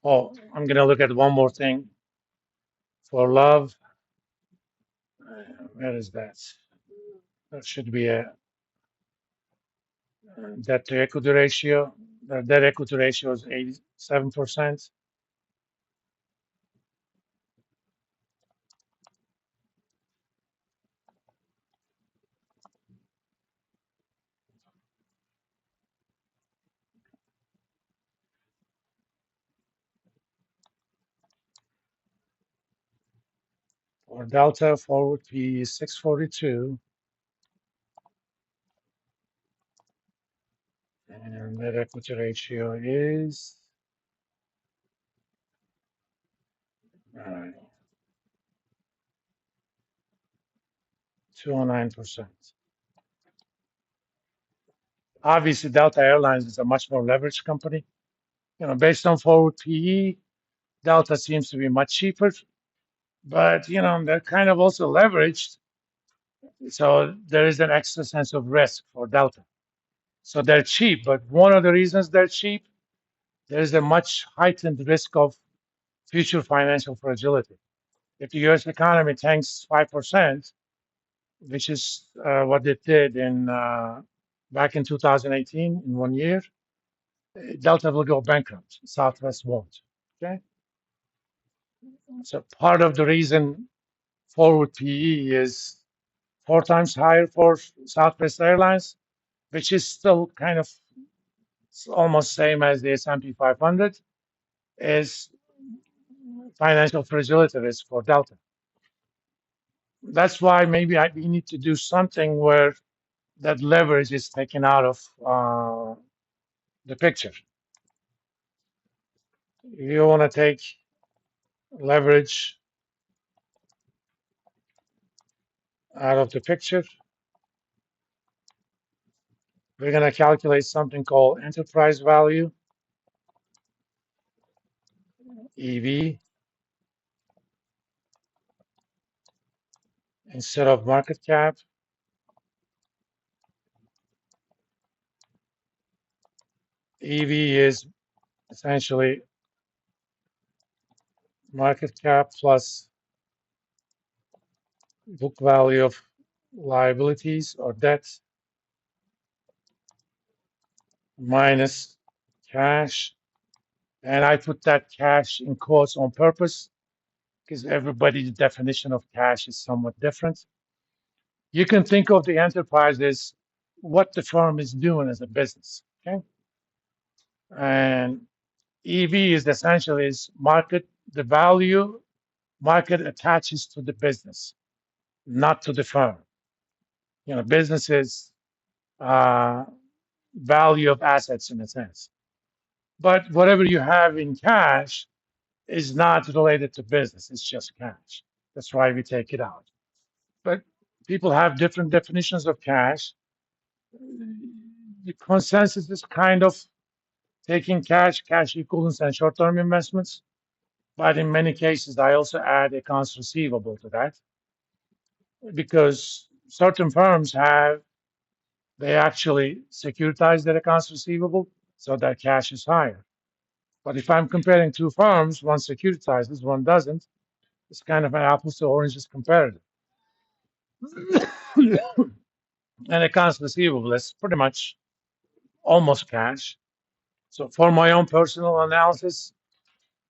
Oh, I'm going to look at one more thing for love. Where is that? That should be a debt to equity ratio. The debt equity ratio is 87%. For Delta, forward P is 642, and net equity ratio is 209%. Obviously, Delta Airlines is a much more leveraged company. Based on forward PE, Delta seems to be much cheaper, but they're kind of also leveraged, so there is an extra sense of risk for Delta. So they're cheap, but one of the reasons they're cheap, there is a much heightened risk of future financial fragility. If the U.S. economy tanks 5%, which is what it did in back in 2018 in 1 year, Delta will go bankrupt. Southwest won't. Okay, so part of the reason forward PE is 4 times higher for Southwest Airlines, which is still kind of almost same as the S&P 500, is financial fragility risk for Delta. That's why maybe we need to do something where that leverage is taken out of the picture. You want to take leverage out of the picture. We're going to calculate something called enterprise value, EV, instead of market cap. EV is essentially market cap plus book value of liabilities or debt minus cash. And I put that cash in quotes on purpose because everybody's definition of cash is somewhat different. You can think of the enterprise as what the firm is doing as a business. Okay. And EV is essentially is market, the value market attaches to the business, not to the firm. Business is value of assets in a sense. But whatever you have in cash is not related to business, it's just cash. That's why we take it out. But people have different definitions of cash. The consensus is kind of taking cash, cash equivalents, and short term investments. But in many cases, I also add accounts receivable to that because certain firms they actually securitize their accounts receivable, so their cash is higher. But if I'm comparing two firms, one securitizes, one doesn't, it's kind of an apples to oranges comparative. And accounts receivable is pretty much almost cash. So for my own personal analysis,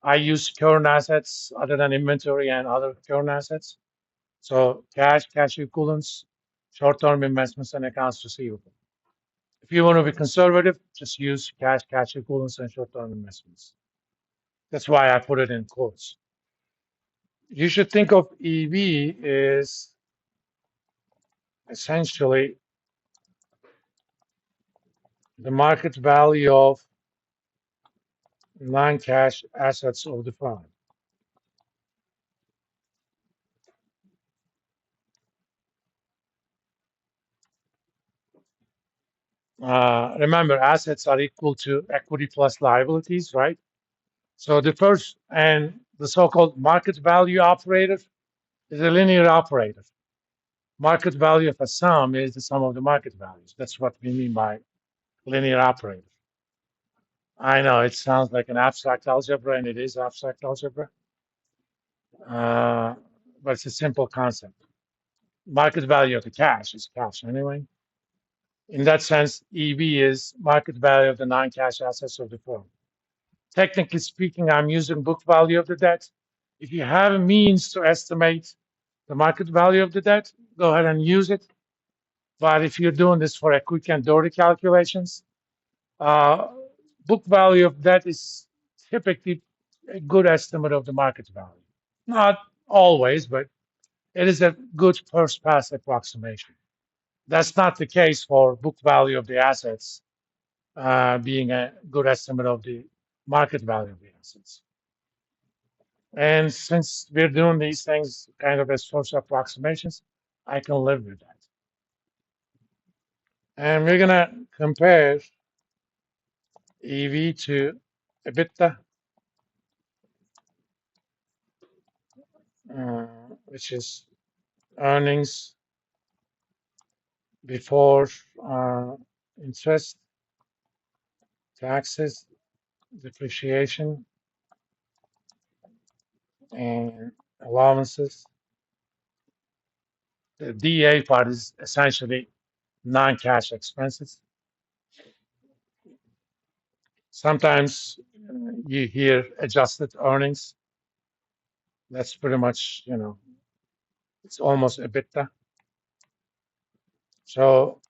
I use current assets other than inventory and other current assets. So cash, cash equivalents, short-term investments, and accounts receivable. If you want to be conservative, just use cash, cash equivalents, and short-term investments. That's why I put it in quotes. You should think of EV as essentially the market value of non-cash assets of the firm. Remember, assets are equal to equity plus liabilities, right? So the first and the so-called market value operator is a linear operator. Market value of a sum is the sum of the market values. That's what we mean by linear operator. I know it sounds like an abstract algebra, and it is abstract algebra, uh, but it's a simple concept. Market value of the cash is cash anyway. In that sense, EV is market value of the non-cash assets of the firm. Technically speaking, I'm using book value of the debt. If you have a means to estimate the market value of the debt, go ahead and use it. But if you're doing this for a quick and dirty calculations, uh, book value of debt is typically a good estimate of the market value. Not always, but it is a good first pass approximation. That's not the case for book value of the assets being a good estimate of the market value of the assets. And since we're doing these things kind of as first approximations, I can live with that. And we're going to compare EV to EBITDA, which is earnings before uh, interest, taxes, depreciation, and allowances. The DA part is essentially non-cash expenses. Sometimes you hear adjusted earnings. That's pretty much, it's almost EBITDA. So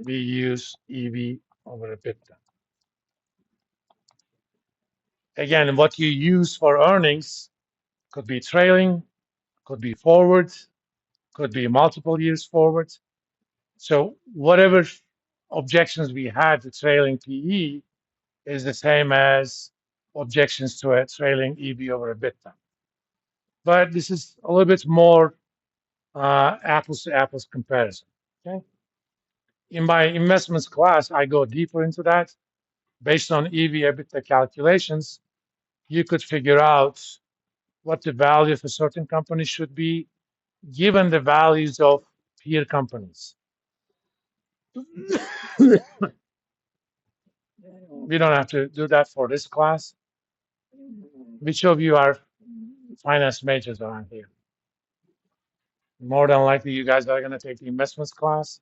we use EV over EBITDA. Again, what you use for earnings could be trailing, could be forward, could be multiple years forward. So whatever objections we had to trailing PE is the same as objections to a trailing EV over EBITDA. But this is a little bit more apples to apples comparison. Okay. In my investments class, I go deeper into that. Based on EV EBITDA calculations, you could figure out what the value of a certain company should be given the values of peer companies. We don't have to do that for this class. Which of you are finance majors around here? More than likely, you guys are going to take the investments class.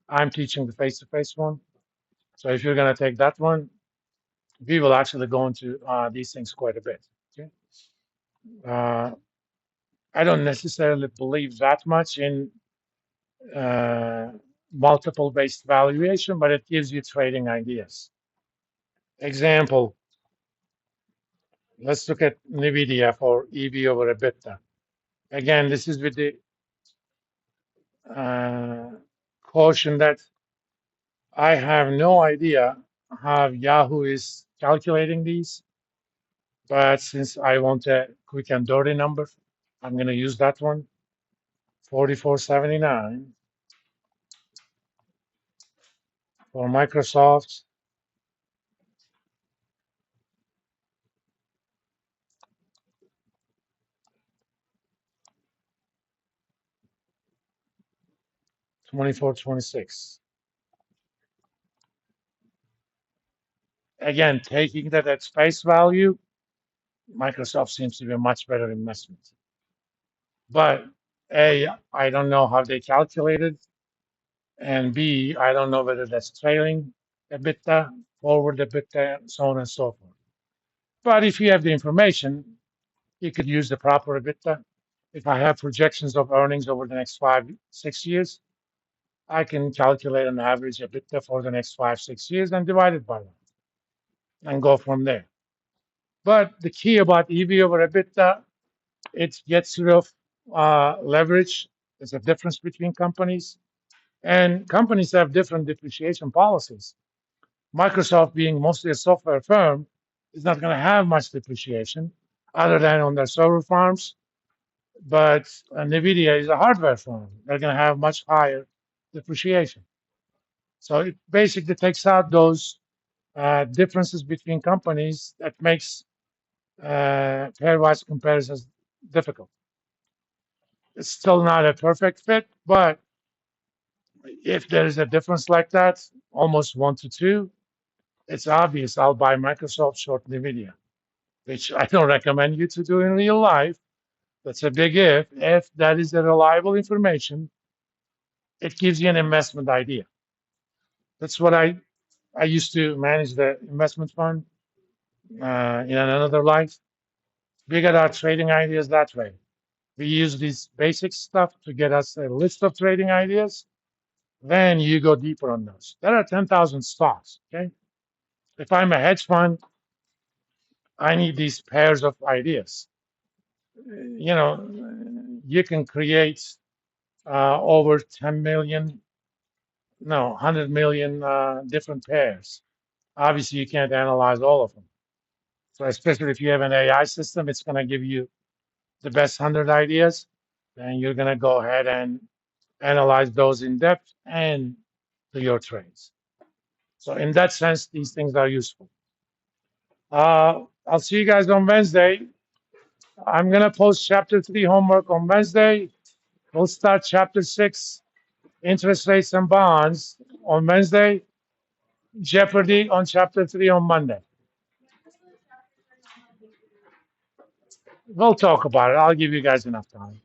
I'm teaching the face-to-face one. So if you're going to take that one, we will actually go into these things quite a bit. Okay. Uh, I don't necessarily believe that much in uh, multiple-based valuation, but it gives you trading ideas. Example, let's look at NVIDIA for EV over EBITDA. Again, this is with the caution that I have no idea how Yahoo is calculating these, but since I want a quick and dirty number, I'm going to use that one, 44.79 for Microsoft. 24.26. Again, taking that at face value, Microsoft seems to be a much better investment. But A, I don't know how they calculated, and B, I don't know whether that's trailing EBITDA, forward EBITDA, so on and so forth. But if you have the information, you could use the proper EBITDA. If I have projections of earnings over the next 5, 6 years, I can calculate an average EBITDA for the next 5, 6 years and divide it by that and go from there. But the key about EV over EBITDA, it gets rid of leverage. There's a difference between companies, and companies have different depreciation policies. Microsoft, being mostly a software firm, is not going to have much depreciation other than on their server farms. But NVIDIA is a hardware firm. They're going to have much higher depreciation. So it basically takes out those differences between companies that makes pairwise comparisons difficult. It's still not a perfect fit, but if there is a difference like that, almost 1 to 2, it's obvious I'll buy Microsoft short NVIDIA, which I don't recommend you to do in real life. That's a big if. If that is a reliable information, it gives you an investment idea. That's what I used to manage the investment fund in another life. We got our trading ideas that way. We use these basic stuff to get us a list of trading ideas. Then you go deeper on those. There are 10,000 stocks. Okay. If I'm a hedge fund, I need these pairs of ideas. You know, you can create over 10 million, no, 100 million different pairs. Obviously, you can't analyze all of them. So, especially if you have an AI system, it's going to give you the best 100 ideas. Then you're going to go ahead and analyze those in depth and do your trades. So, in that sense, these things are useful. I'll see you guys on Wednesday. I'm going to post chapter 3 homework on Wednesday. We'll start chapter 6, interest rates and bonds, on Wednesday. Jeopardy on chapter 3 on Monday. We'll talk about it. I'll give you guys enough time.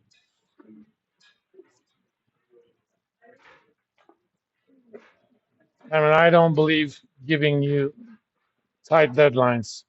I mean, I don't believe giving you tight deadlines.